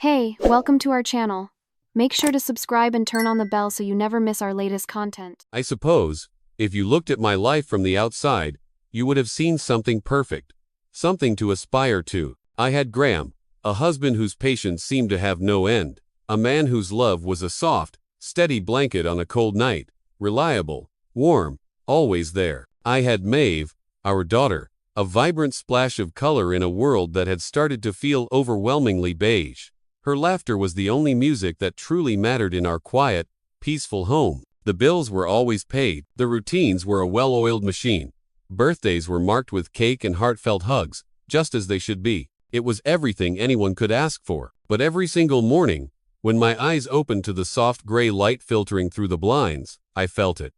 Hey, welcome to our channel. Make sure to subscribe and turn on the bell so you never miss our latest content. I suppose, if you looked at my life from the outside, you would have seen something perfect, something to aspire to. I had Graham, a husband whose patience seemed to have no end, a man whose love was a soft, steady blanket on a cold night, reliable, warm, always there. I had Maeve, our daughter, a vibrant splash of color in a world that had started to feel overwhelmingly beige. Her laughter was the only music that truly mattered in our quiet, peaceful home. The bills were always paid. The routines were a well-oiled machine. Birthdays were marked with cake and heartfelt hugs, just as they should be. It was everything anyone could ask for. But every single morning, when my eyes opened to the soft gray light filtering through the blinds, I felt it.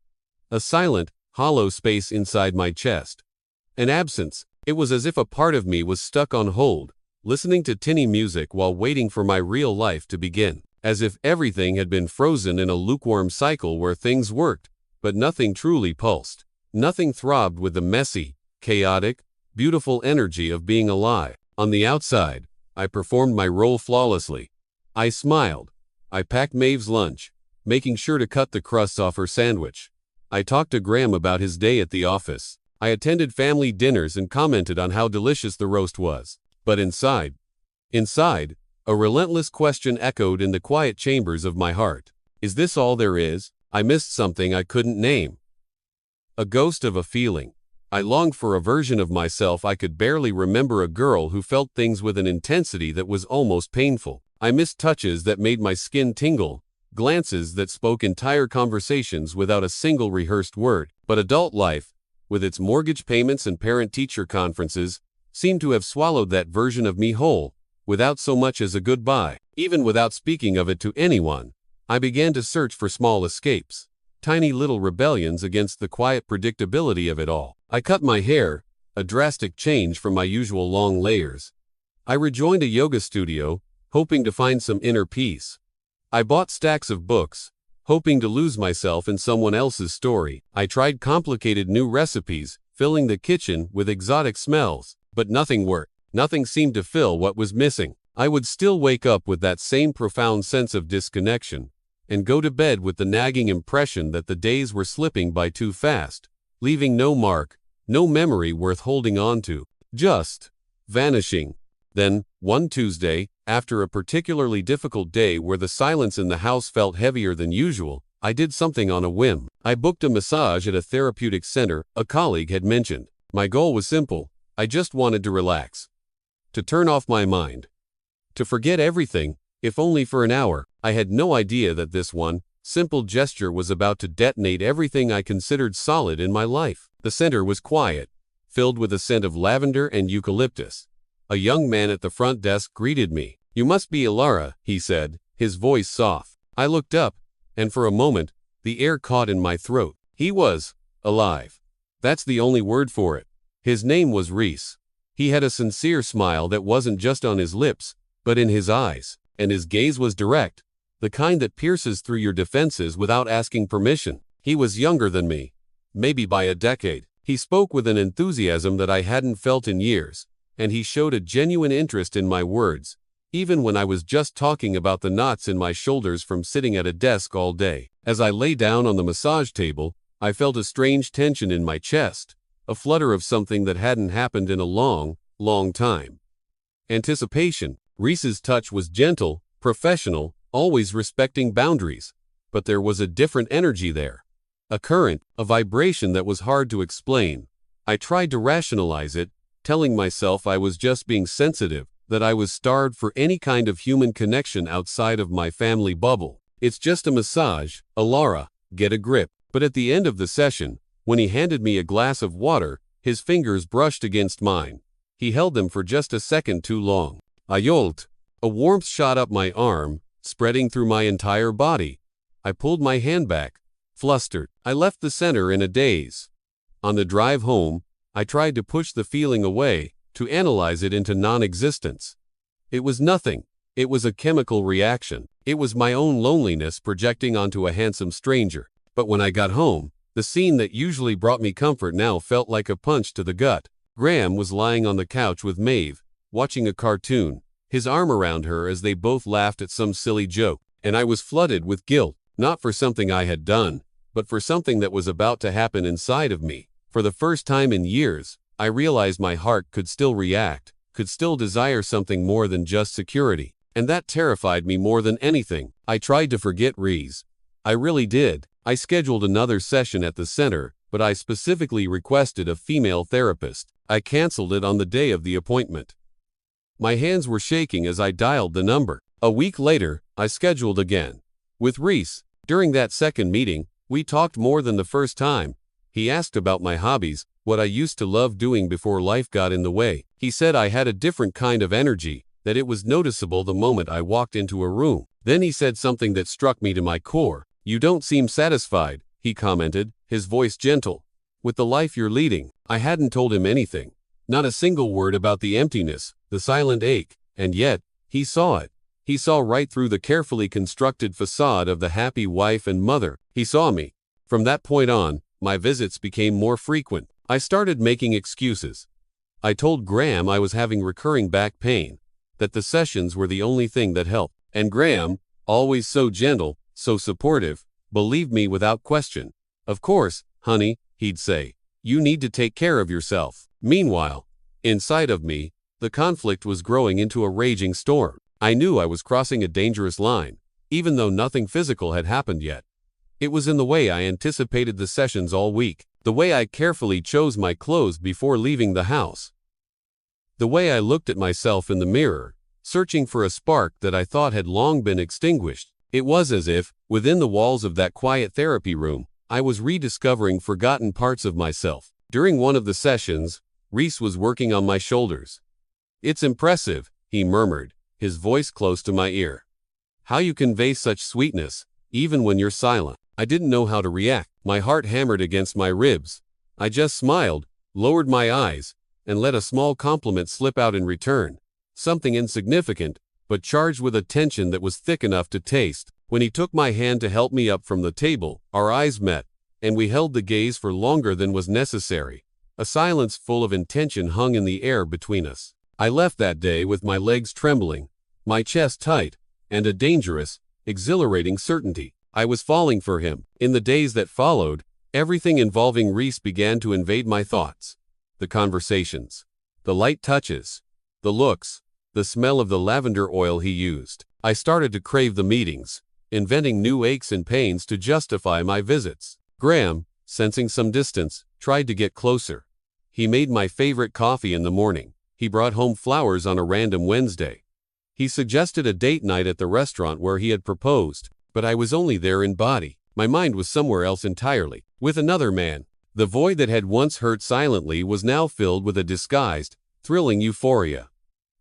A silent, hollow space inside my chest. An absence. It was as if a part of me was stuck on hold, listening to tinny music while waiting for my real life to begin. As if everything had been frozen in a lukewarm cycle where things worked, but nothing truly pulsed. Nothing throbbed with the messy, chaotic, beautiful energy of being alive. On the outside, I performed my role flawlessly. I smiled. I packed Maeve's lunch, making sure to cut the crusts off her sandwich. I talked to Graham about his day at the office. I attended family dinners and commented on how delicious the roast was. But inside, a relentless question echoed in the quiet chambers of my heart. Is this all there is? I missed something I couldn't name. A ghost of a feeling. I longed for a version of myself I could barely remember, a girl who felt things with an intensity that was almost painful. I missed touches that made my skin tingle, glances that spoke entire conversations without a single rehearsed word. But adult life, with its mortgage payments and parent-teacher conferences, seemed to have swallowed that version of me whole, without so much as a goodbye. Even without speaking of it to anyone, I began to search for small escapes, tiny little rebellions against the quiet predictability of it all. I cut my hair, a drastic change from my usual long layers. I rejoined a yoga studio, hoping to find some inner peace. I bought stacks of books, hoping to lose myself in someone else's story. I tried complicated new recipes, filling the kitchen with exotic smells. But nothing worked. Nothing seemed to fill what was missing. I would still wake up with that same profound sense of disconnection, and go to bed with the nagging impression that the days were slipping by too fast, leaving no mark, no memory worth holding on to, just vanishing. Then, one Tuesday, after a particularly difficult day where the silence in the house felt heavier than usual, I did something on a whim. I booked a massage at a therapeutic center a colleague had mentioned. My goal was simple. I just wanted to relax, to turn off my mind, to forget everything, if only for an hour. I had no idea that this one simple gesture was about to detonate everything I considered solid in my life. The center was quiet, filled with a scent of lavender and eucalyptus. A young man at the front desk greeted me. "You must be Ilara," he said, his voice soft. I looked up, and for a moment, the air caught in my throat. He was alive. That's the only word for it. His name was Reese. He had a sincere smile that wasn't just on his lips, but in his eyes, and his gaze was direct, the kind that pierces through your defenses without asking permission. He was younger than me, maybe by a decade. He spoke with an enthusiasm that I hadn't felt in years, and he showed a genuine interest in my words, even when I was just talking about the knots in my shoulders from sitting at a desk all day. As I lay down on the massage table, I felt a strange tension in my chest. A flutter of something that hadn't happened in a long, long time. Anticipation. Reese's touch was gentle, professional, always respecting boundaries. But there was a different energy there. A current, a vibration that was hard to explain. I tried to rationalize it, telling myself I was just being sensitive, that I was starved for any kind of human connection outside of my family bubble. It's just a massage, Ilara, get a grip. But at the end of the session, when he handed me a glass of water, his fingers brushed against mine. He held them for just a second too long. I yolked. A warmth shot up my arm, spreading through my entire body. I pulled my hand back, flustered. I left the center in a daze. On the drive home, I tried to push the feeling away, to analyze it into non-existence. It was nothing. It was a chemical reaction. It was my own loneliness projecting onto a handsome stranger. But when I got home, the scene that usually brought me comfort now felt like a punch to the gut. Graham was lying on the couch with Maeve, watching a cartoon, his arm around her as they both laughed at some silly joke, and I was flooded with guilt, not for something I had done, but for something that was about to happen inside of me. For the first time in years, I realized my heart could still react, could still desire something more than just security, and that terrified me more than anything. I tried to forget Reese. I really did. I scheduled another session at the center, but I specifically requested a female therapist. I canceled it on the day of the appointment. My hands were shaking as I dialed the number. A week later, I scheduled again. With Reese, during that second meeting, we talked more than the first time. He asked about my hobbies, what I used to love doing before life got in the way. He said I had a different kind of energy, that it was noticeable the moment I walked into a room. Then he said something that struck me to my core. "You don't seem satisfied," he commented, his voice gentle, "with the life you're leading." I hadn't told him anything. Not a single word about the emptiness, the silent ache, and yet, he saw it. He saw right through the carefully constructed facade of the happy wife and mother. He saw me. From that point on, my visits became more frequent. I started making excuses. I told Graham I was having recurring back pain, that the sessions were the only thing that helped. And Graham, always so gentle, so supportive, believed me without question. "Of course, honey," he'd say, "you need to take care of yourself." Meanwhile, inside of me, the conflict was growing into a raging storm. I knew I was crossing a dangerous line, even though nothing physical had happened yet. It was in the way I anticipated the sessions all week, the way I carefully chose my clothes before leaving the house, the way I looked at myself in the mirror, searching for a spark that I thought had long been extinguished. It was as if, within the walls of that quiet therapy room, I was rediscovering forgotten parts of myself. During one of the sessions, Reese was working on my shoulders. "It's impressive," he murmured, his voice close to my ear. "How you convey such sweetness, even when you're silent." I didn't know how to react. My heart hammered against my ribs. I just smiled, lowered my eyes, and let a small compliment slip out in return. Something insignificant, but charged with a tension that was thick enough to taste. When he took my hand to help me up from the table, our eyes met, and we held the gaze for longer than was necessary. A silence full of intention hung in the air between us. I left that day with my legs trembling, my chest tight, and a dangerous, exhilarating certainty. I was falling for him. In the days that followed, everything involving Reese began to invade my thoughts. The conversations, the light touches, the looks, the smell of the lavender oil he used. I started to crave the meetings, inventing new aches and pains to justify my visits. Graham, sensing some distance, tried to get closer. He made my favorite coffee in the morning. He brought home flowers on a random Wednesday. He suggested a date night at the restaurant where he had proposed, but I was only there in body. My mind was somewhere else entirely, with another man. The void that had once hurt silently was now filled with a disguised, thrilling euphoria.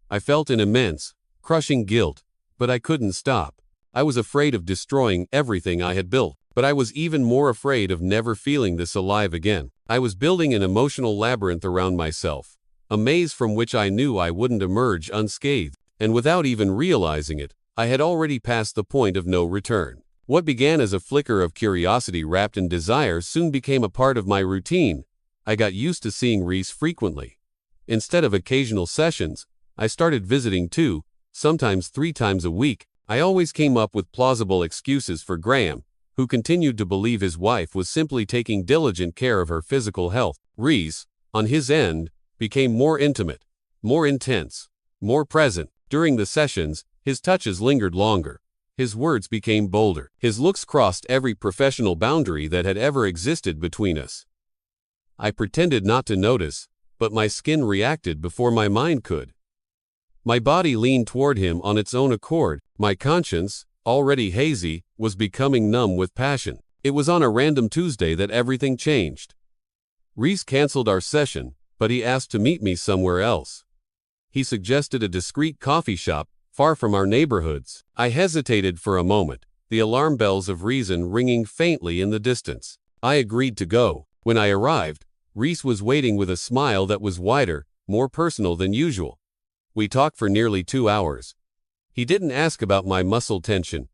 I felt an immense, crushing guilt, but I couldn't stop. I was afraid of destroying everything I had built, but I was even more afraid of never feeling this alive again. I was building an emotional labyrinth around myself, a maze from which I knew I wouldn't emerge unscathed, and without even realizing it, I had already passed the point of no return. What began as a flicker of curiosity wrapped in desire soon became a part of my routine. I got used to seeing Reese frequently. Instead of occasional sessions, I started visiting 2, sometimes 3 times a week. I always came up with plausible excuses for Graham, who continued to believe his wife was simply taking diligent care of her physical health. Reese, on his end, became more intimate, more intense, more present. During the sessions, his touches lingered longer. His words became bolder. His looks crossed every professional boundary that had ever existed between us. I pretended not to notice, but my skin reacted before my mind could. My body leaned toward him on its own accord. My conscience, already hazy, was becoming numb with passion. It was on a random Tuesday that everything changed. Reese canceled our session, but he asked to meet me somewhere else. He suggested a discreet coffee shop, far from our neighborhoods. I hesitated for a moment, the alarm bells of reason ringing faintly in the distance. I agreed to go. When I arrived, Reese was waiting with a smile that was wider, more personal than usual. We talked for nearly 2 hours. He didn't ask about my muscle tension.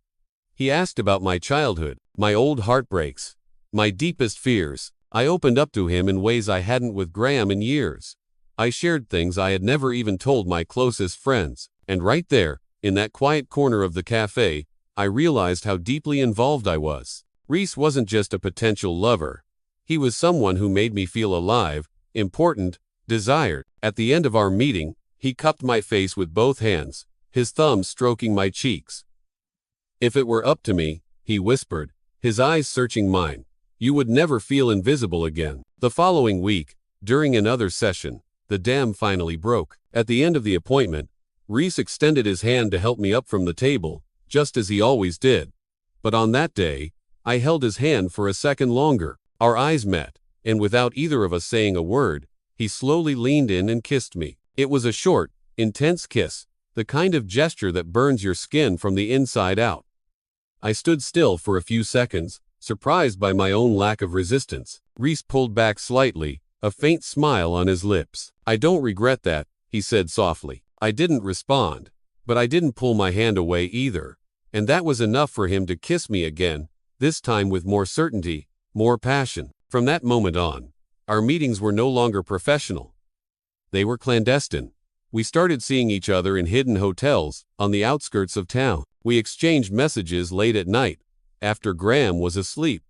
He asked about my childhood, my old heartbreaks, my deepest fears. I opened up to him in ways I hadn't with Graham in years. I shared things I had never even told my closest friends. And right there, in that quiet corner of the cafe, I realized how deeply involved I was. Reese wasn't just a potential lover. He was someone who made me feel alive, important, desired. At the end of our meeting, he cupped my face with both hands, his thumbs stroking my cheeks. "If it were up to me," he whispered, his eyes searching mine, "you would never feel invisible again." The following week, during another session, the dam finally broke. At the end of the appointment, Reese extended his hand to help me up from the table, just as he always did. But on that day, I held his hand for a second longer. Our eyes met, and without either of us saying a word, he slowly leaned in and kissed me. It was a short, intense kiss, the kind of gesture that burns your skin from the inside out. I stood still for a few seconds, surprised by my own lack of resistance. Reese pulled back slightly, a faint smile on his lips. "I don't regret that," he said softly. I didn't respond, but I didn't pull my hand away either. And that was enough for him to kiss me again, this time with more certainty, more passion. From that moment on, our meetings were no longer professional. They were clandestine. We started seeing each other in hidden hotels, on the outskirts of town. We exchanged messages late at night, after Graham was asleep.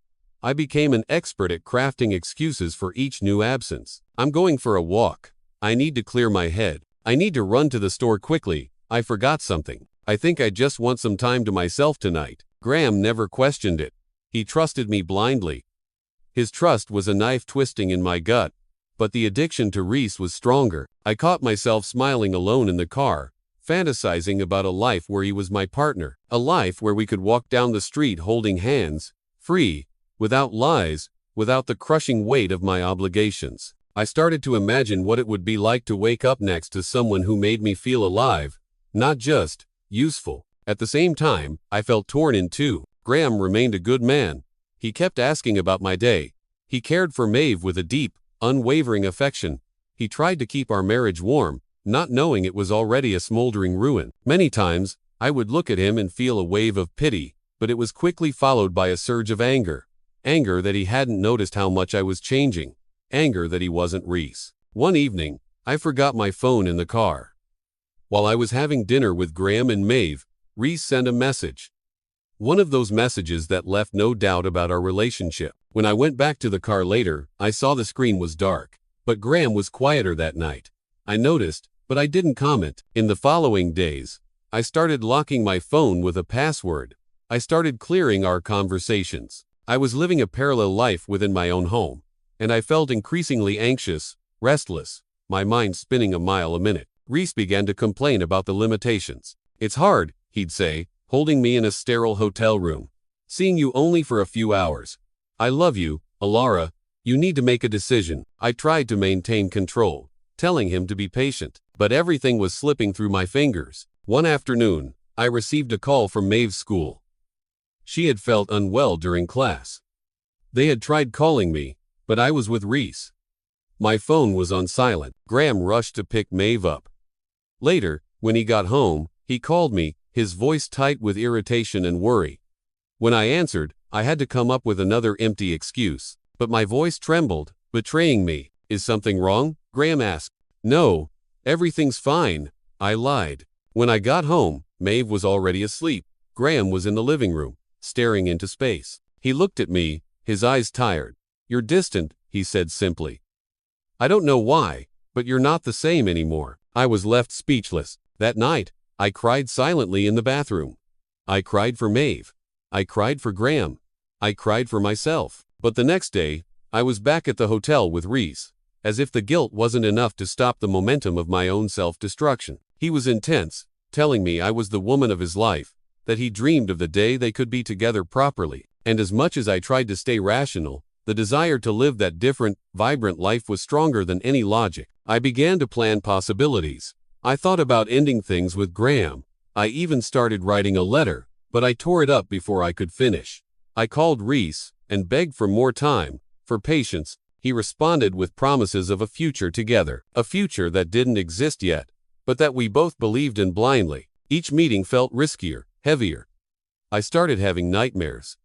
I became an expert at crafting excuses for each new absence. "I'm going for a walk. I need to clear my head. I need to run to the store quickly. I forgot something. I think I just want some time to myself tonight." Graham never questioned it. He trusted me blindly. His trust was a knife twisting in my gut, but the addiction to Reese was stronger. I caught myself smiling alone in the car, fantasizing about a life where he was my partner, a life where we could walk down the street holding hands, free, without lies, without the crushing weight of my obligations. I started to imagine what it would be like to wake up next to someone who made me feel alive, not just useful. At the same time, I felt torn in two. Graham remained a good man. He kept asking about my day. He cared for Maeve with a deep, unwavering affection. He tried to keep our marriage warm, not knowing it was already a smoldering ruin. Many times, I would look at him and feel a wave of pity, but it was quickly followed by a surge of anger. Anger that he hadn't noticed how much I was changing. Anger that he wasn't Reese. One evening, I forgot my phone in the car. While I was having dinner with Graham and Maeve, Reese sent a message. One of those messages that left no doubt about our relationship. When I went back to the car later, I saw the screen was dark. But Graham was quieter that night. I noticed, but I didn't comment. In the following days, I started locking my phone with a password. I started clearing our conversations. I was living a parallel life within my own home, and I felt increasingly anxious, restless, my mind spinning a mile a minute. Reese began to complain about the limitations. "It's hard," he'd say, holding me in a sterile hotel room. "Seeing you only for a few hours. I love you, Alara. You need to make a decision." I tried to maintain control, telling him to be patient, but everything was slipping through my fingers. One afternoon, I received a call from Maeve's school. She had felt unwell during class. They had tried calling me, but I was with Reese. My phone was on silent. Graham rushed to pick Maeve up. Later, when he got home, he called me, his voice tight with irritation and worry. When I answered, I had to come up with another empty excuse, but my voice trembled, betraying me. "Is something wrong?" Graham asked. "No, everything's fine," I lied. When I got home, Maeve was already asleep. Graham was in the living room, staring into space. He looked at me, his eyes tired. "You're distant," he said simply. "I don't know why, but you're not the same anymore." I was left speechless. That night, I cried silently in the bathroom. I cried for Maeve. I cried for Graham. I cried for myself. But the next day, I was back at the hotel with Reese, as if the guilt wasn't enough to stop the momentum of my own self-destruction. He was intense, telling me I was the woman of his life, that he dreamed of the day they could be together properly. And as much as I tried to stay rational, the desire to live that different, vibrant life was stronger than any logic. I began to plan possibilities. I thought about ending things with Graham. I even started writing a letter, but I tore it up before I could finish. I called Reese and begged for more time, for patience. He responded with promises of a future together, a future that didn't exist yet, but that we both believed in blindly. Each meeting felt riskier, heavier. I started having nightmares.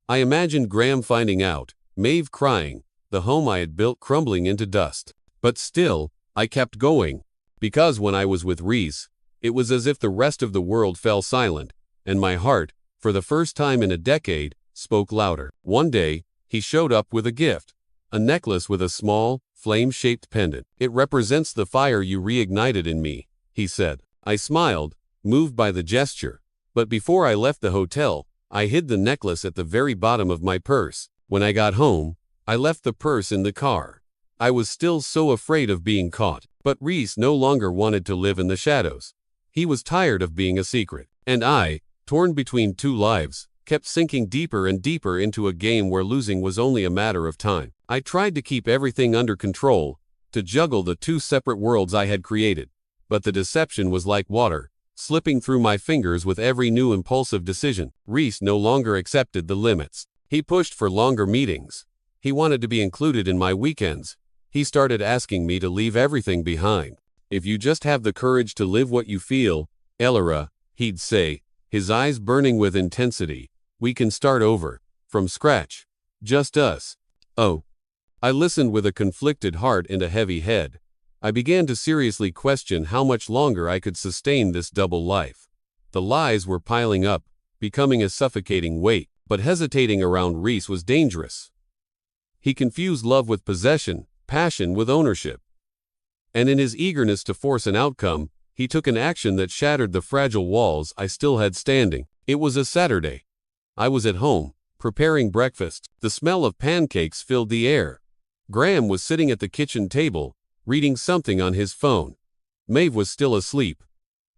I imagined Graham finding out, Maeve crying, the home I had built crumbling into dust. But still, I kept going, because when I was with Reese, It was as if the rest of the world fell silent, and my heart, for the first time in a decade, spoke louder. One day, he showed up with a gift. A necklace with a small, flame-shaped pendant. "It represents the fire you reignited in me," he said. I smiled, moved by the gesture. But before I left the hotel, I hid the necklace at the very bottom of my purse. When I got home, I left the purse in the car. I was still so afraid of being caught. But Reese no longer wanted to live in the shadows. He was tired of being a secret. And I, torn between two lives, kept sinking deeper and deeper into a game where losing was only a matter of time. I tried to keep everything under control, to juggle the two separate worlds I had created. But the deception was like water, slipping through my fingers with every new impulsive decision. Reese no longer accepted the limits. He pushed for longer meetings. He wanted to be included in my weekends. He started asking me to leave everything behind. "If you just have the courage to live what you feel, Elora," he'd say, his eyes burning with intensity, "we can start over, from scratch. Just us." Oh. I listened with a conflicted heart and a heavy head. I began to seriously question how much longer I could sustain this double life. The lies were piling up, becoming a suffocating weight, but hesitating around Reese was dangerous. He confused love with possession, passion with ownership. And in his eagerness to force an outcome, he took an action that shattered the fragile walls I still had standing. It was a Saturday. I was at home, preparing breakfast. The smell of pancakes filled the air. Graham was sitting at the kitchen table, reading something on his phone. Maeve was still asleep.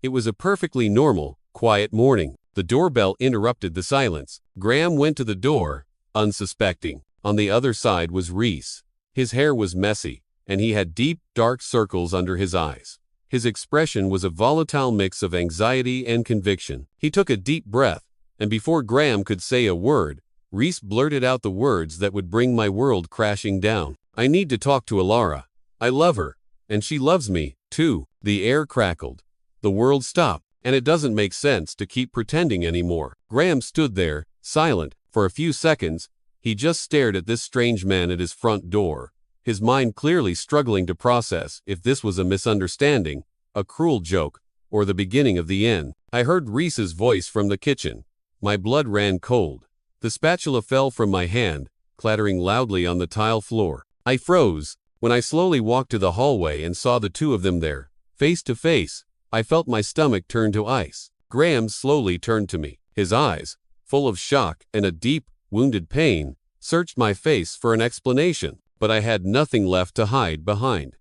It was a perfectly normal, quiet morning. The doorbell interrupted the silence. Graham went to the door, unsuspecting. On the other side was Reese. His hair was messy, and he had deep, dark circles under his eyes. His expression was a volatile mix of anxiety and conviction. He took a deep breath, and before Graham could say a word, Reese blurted out the words that would bring my world crashing down. "I need to talk to Alara. I love her, and she loves me, too." The air crackled. The world stopped, and it doesn't make sense to keep pretending anymore. Graham stood there, silent. For a few seconds, he just stared at this strange man at his front door, his mind clearly struggling to process if this was a misunderstanding, a cruel joke, or the beginning of the end. I heard Reese's voice from the kitchen. My blood ran cold. The spatula fell from my hand, clattering loudly on the tile floor. I froze. When I slowly walked to the hallway and saw the two of them there, face to face, I felt my stomach turn to ice. Graham slowly turned to me. His eyes, full of shock and a deep, wounded pain, searched my face for an explanation, but I had nothing left to hide behind.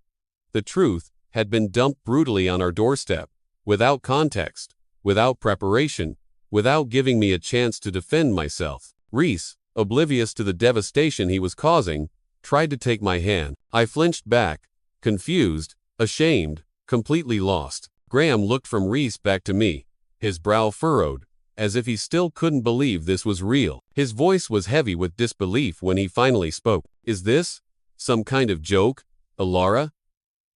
The truth had been dumped brutally on our doorstep, without context, without preparation, without giving me a chance to defend myself. Reese, oblivious to the devastation he was causing, tried to take my hand. I flinched back, confused, ashamed, completely lost. Graham looked from Reese back to me, his brow furrowed, as if he still couldn't believe this was real. His voice was heavy with disbelief when he finally spoke. "Is this some kind of joke, Alara?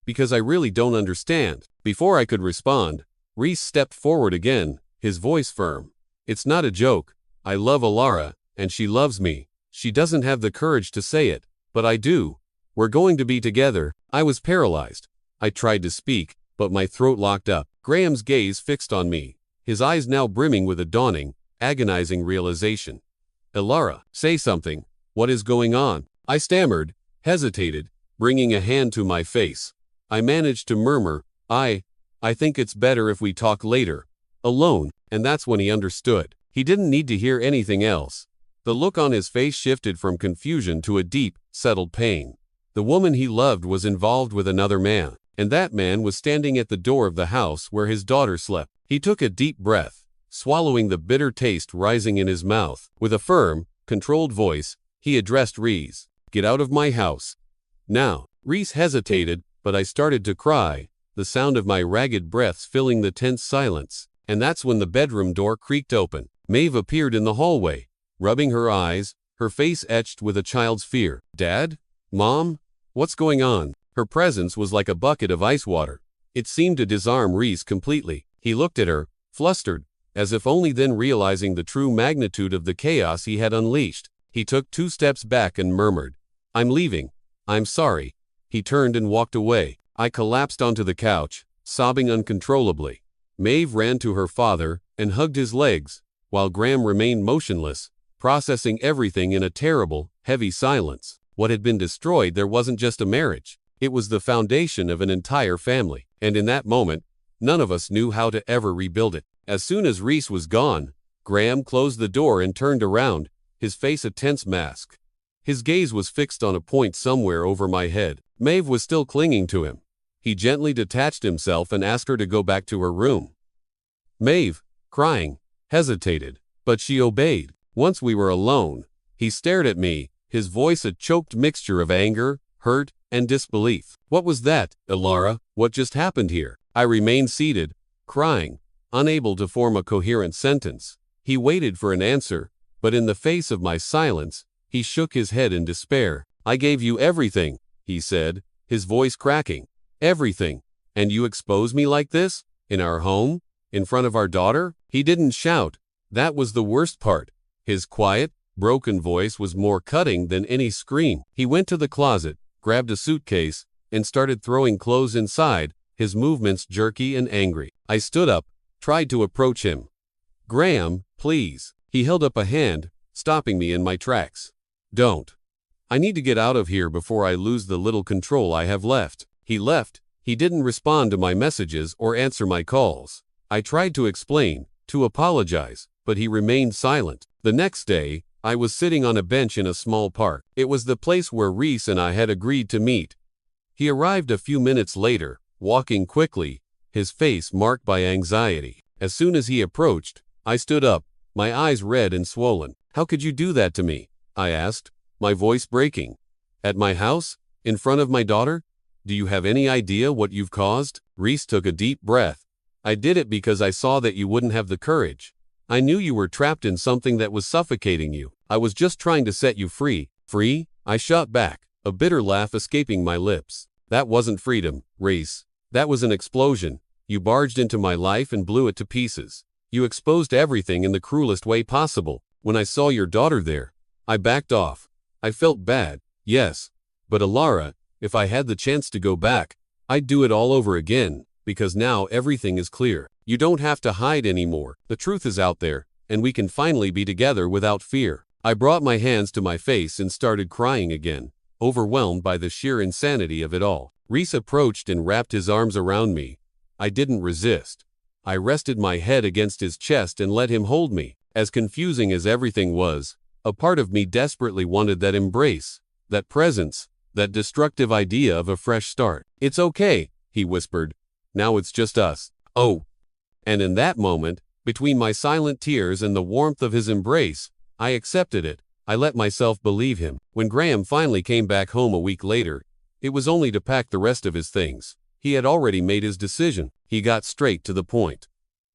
Because I really don't understand." Before I could respond, Reese stepped forward again, his voice firm. "It's not a joke. I love Alara, and she loves me. She doesn't have the courage to say it, but I do. We're going to be together." I was paralyzed. I tried to speak, but my throat locked up. Graham's gaze fixed on me, his eyes now brimming with a dawning, agonizing realization. "Alara, say something. What is going on?" I stammered, hesitated, bringing a hand to my face. I managed to murmur, I think it's better if we talk later, alone," and that's when he understood. He didn't need to hear anything else. The look on his face shifted from confusion to a deep, settled pain. The woman he loved was involved with another man, and that man was standing at the door of the house where his daughter slept. He took a deep breath, swallowing the bitter taste rising in his mouth. With a firm, controlled voice, he addressed Reese. "Get out of my house. Now." Reese hesitated, but I started to cry, the sound of my ragged breaths filling the tense silence. And that's when the bedroom door creaked open. Maeve appeared in the hallway, rubbing her eyes, her face etched with a child's fear. "Dad? Mom? What's going on?" Her presence was like a bucket of ice water. It seemed to disarm Reese completely. He looked at her, flustered, as if only then realizing the true magnitude of the chaos he had unleashed. He took 2 steps back and murmured, "I'm leaving. I'm sorry." He turned and walked away. I collapsed onto the couch, sobbing uncontrollably. Maeve ran to her father and hugged his legs, while Graham remained motionless, processing everything in a terrible, heavy silence. What had been destroyed there wasn't just a marriage. It was the foundation of an entire family. And in that moment, none of us knew how to ever rebuild it. As soon as Reese was gone, Graham closed the door and turned around, his face a tense mask. His gaze was fixed on a point somewhere over my head. Maeve was still clinging to him. He gently detached himself and asked her to go back to her room. Maeve, crying, hesitated, but she obeyed. Once we were alone, he stared at me, his voice a choked mixture of anger, hurt, and disbelief. What was that, Ilara? What just happened here? I remained seated, crying, unable to form a coherent sentence. He waited for an answer, but in the face of my silence, he shook his head in despair. I gave you everything, he said, his voice cracking. Everything. And you expose me like this? In our home? In front of our daughter? He didn't shout. That was the worst part. His quiet, broken voice was more cutting than any scream. He went to the closet, grabbed a suitcase, and started throwing clothes inside, his movements jerky and angry. I stood up, tried to approach him. Graham, please. He held up a hand, stopping me in my tracks. Don't. I need to get out of here before I lose the little control I have left. He left. He didn't respond to my messages or answer my calls. I tried to explain, to apologize, but he remained silent. The next day, I was sitting on a bench in a small park. It was the place where Reese and I had agreed to meet. He arrived a few minutes later, walking quickly, his face marked by anxiety. As soon as he approached, I stood up, my eyes red and swollen. How could you do that to me? I asked, my voice breaking. At my house? In front of my daughter? Do you have any idea what you've caused? Reese took a deep breath. I did it because I saw that you wouldn't have the courage. I knew you were trapped in something that was suffocating you. I was just trying to set you free. Free? I shot back, a bitter laugh escaping my lips. That wasn't freedom, Reese. That was an explosion. You barged into my life and blew it to pieces. You exposed everything in the cruelest way possible. When I saw your daughter there, I backed off. I felt bad, yes. But Ilara, if I had the chance to go back, I'd do it all over again, because now everything is clear. You don't have to hide anymore. The truth is out there, and we can finally be together without fear. I brought my hands to my face and started crying again, overwhelmed by the sheer insanity of it all. Reese approached and wrapped his arms around me. I didn't resist. I rested my head against his chest and let him hold me. As confusing as everything was, a part of me desperately wanted that embrace, that presence, that destructive idea of a fresh start. It's okay, he whispered. Now it's just us. Oh. And in that moment, between my silent tears and the warmth of his embrace, I accepted it. I let myself believe him. When Graham finally came back home a week later, it was only to pack the rest of his things. He had already made his decision. He got straight to the point.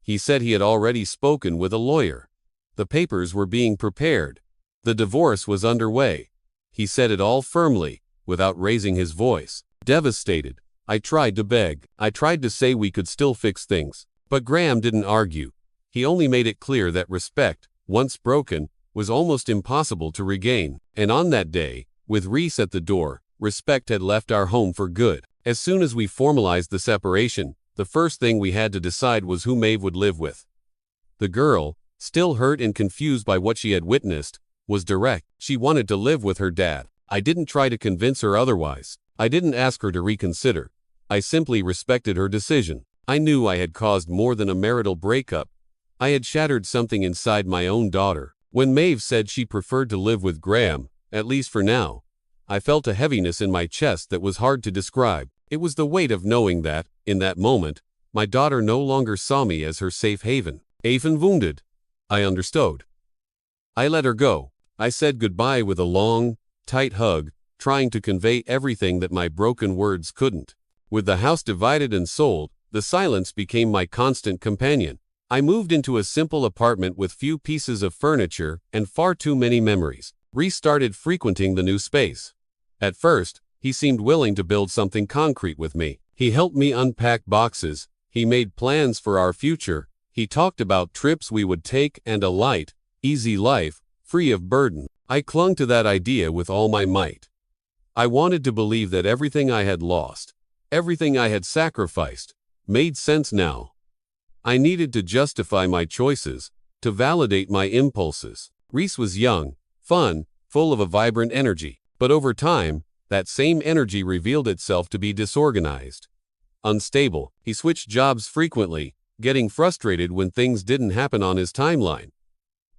He said he had already spoken with a lawyer. The papers were being prepared. The divorce was underway. He said it all firmly, without raising his voice. Devastated, I tried to beg. I tried to say we could still fix things. But Graham didn't argue. He only made it clear that respect, once broken, was almost impossible to regain. And on that day, with Reese at the door, respect had left our home for good. As soon as we formalized the separation, the first thing we had to decide was who Maeve would live with. The girl, still hurt and confused by what she had witnessed, was direct. She wanted to live with her dad. I didn't try to convince her otherwise. I didn't ask her to reconsider. I simply respected her decision. I knew I had caused more than a marital breakup. I had shattered something inside my own daughter. When Maeve said she preferred to live with Graham, at least for now, I felt a heaviness in my chest that was hard to describe. It was the weight of knowing that, in that moment, my daughter no longer saw me as her safe haven. Even wounded. I understood. I let her go. I said goodbye with a long, tight hug, trying to convey everything that my broken words couldn't. With the house divided and sold, the silence became my constant companion. I moved into a simple apartment with few pieces of furniture and far too many memories. Reese started frequenting the new space. At first, he seemed willing to build something concrete with me. He helped me unpack boxes. He made plans for our future. He talked about trips we would take and a light, easy life, free of burden. I clung to that idea with all my might. I wanted to believe that everything I had lost, everything I had sacrificed, made sense now. I needed to justify my choices, to validate my impulses. Reese was young, fun, full of a vibrant energy. But over time, that same energy revealed itself to be disorganized. Unstable, he switched jobs frequently, getting frustrated when things didn't happen on his timeline.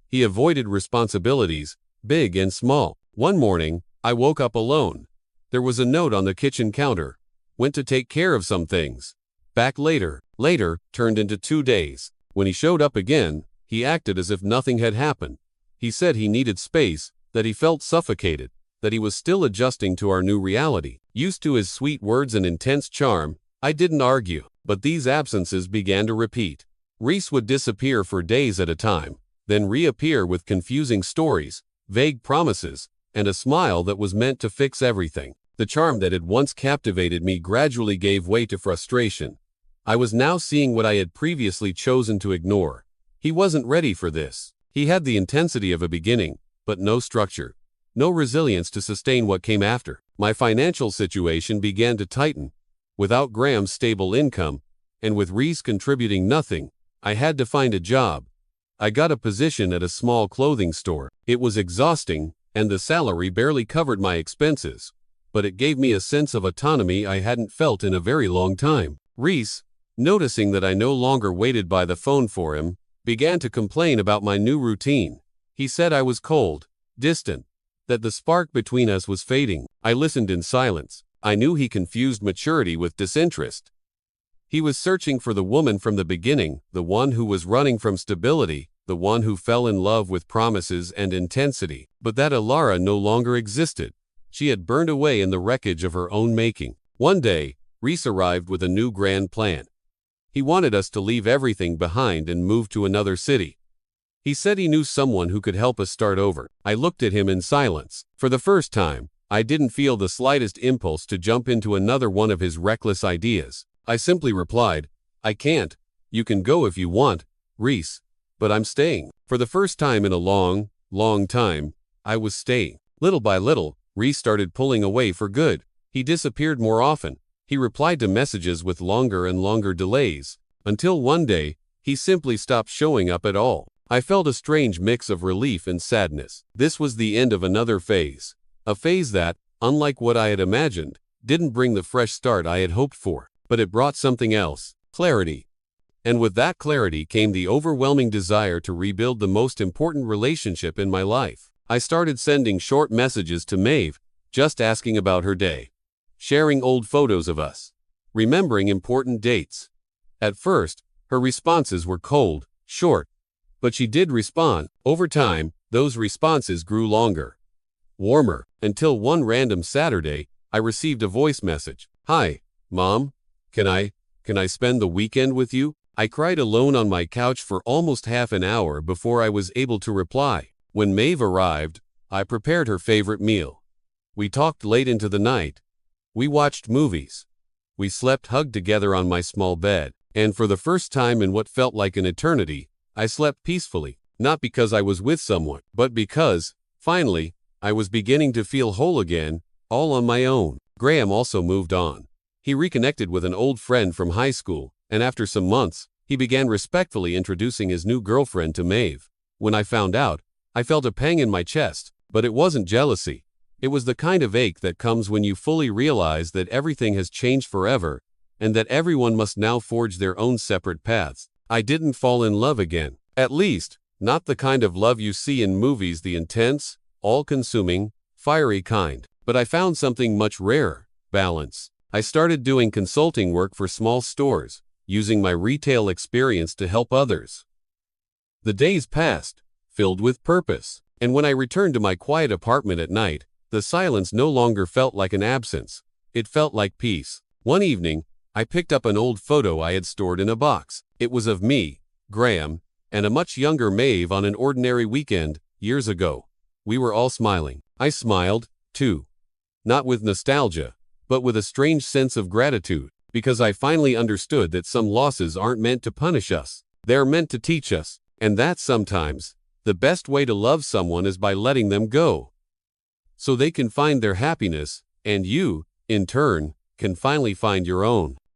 He avoided responsibilities, big and small. One morning, I woke up alone. There was a note on the kitchen counter. Went to take care of some things. Back later. Later turned into 2 days. When he showed up again, he acted as if nothing had happened. He said he needed space, that he felt suffocated, that he was still adjusting to our new reality. Used to his sweet words and intense charm, I didn't argue, but these absences began to repeat. Reese would disappear for days at a time, then reappear with confusing stories, vague promises, and a smile that was meant to fix everything. The charm that had once captivated me gradually gave way to frustration. I was now seeing what I had previously chosen to ignore. He wasn't ready for this. He had the intensity of a beginning, but no structure, no resilience to sustain what came after. My financial situation began to tighten. Without Graham's stable income, and with Reese contributing nothing, I had to find a job. I got a position at a small clothing store. It was exhausting, and the salary barely covered my expenses, but it gave me a sense of autonomy I hadn't felt in a very long time. Reese, noticing that I no longer waited by the phone for him, began to complain about my new routine. He said I was cold, distant, that the spark between us was fading. I listened in silence. I knew he confused maturity with disinterest. He was searching for the woman from the beginning, the one who was running from stability, the one who fell in love with promises and intensity. But that Alara no longer existed. She had burned away in the wreckage of her own making. One day, Reese arrived with a new grand plan. He wanted us to leave everything behind and move to another city. He said he knew someone who could help us start over. I looked at him in silence. For the first time, I didn't feel the slightest impulse to jump into another one of his reckless ideas. I simply replied, I can't. You can go if you want, Reese, but I'm staying. For the first time in a long, long time, I was staying. Little by little, Reese started pulling away for good. He disappeared more often. He replied to messages with longer and longer delays, until one day, he simply stopped showing up at all. I felt a strange mix of relief and sadness. This was the end of another phase. A phase that, unlike what I had imagined, didn't bring the fresh start I had hoped for. But it brought something else, clarity. And with that clarity came the overwhelming desire to rebuild the most important relationship in my life. I started sending short messages to Maeve, just asking about her day, sharing old photos of us, remembering important dates. At first, her responses were cold, short, but she did respond. Over time, those responses grew longer, warmer, until one random Saturday, I received a voice message. Hi, Mom. Can I spend the weekend with you? I cried alone on my couch for almost half an hour before I was able to reply. When Maeve arrived, I prepared her favorite meal. We talked late into the night. We watched movies. We slept hugged together on my small bed. And for the first time in what felt like an eternity, I slept peacefully, not because I was with someone, but because, finally, I was beginning to feel whole again, all on my own. Graham also moved on. He reconnected with an old friend from high school, and after some months, he began respectfully introducing his new girlfriend to Maeve. When I found out, I felt a pang in my chest, but it wasn't jealousy. It was the kind of ache that comes when you fully realize that everything has changed forever, and that everyone must now forge their own separate paths. I didn't fall in love again. At least, not the kind of love you see in movies, the intense, all-consuming, fiery kind. But I found something much rarer, balance. I started doing consulting work for small stores, using my retail experience to help others. The days passed, filled with purpose, and when I returned to my quiet apartment at night, the silence no longer felt like an absence. It felt like peace. One evening, I picked up an old photo I had stored in a box. It was of me, Graham, and a much younger Maeve on an ordinary weekend, years ago. We were all smiling. I smiled, too. Not with nostalgia, but with a strange sense of gratitude, because I finally understood that some losses aren't meant to punish us. They're meant to teach us, and that sometimes, the best way to love someone is by letting them go, so they can find their happiness, and you, in turn, can finally find your own.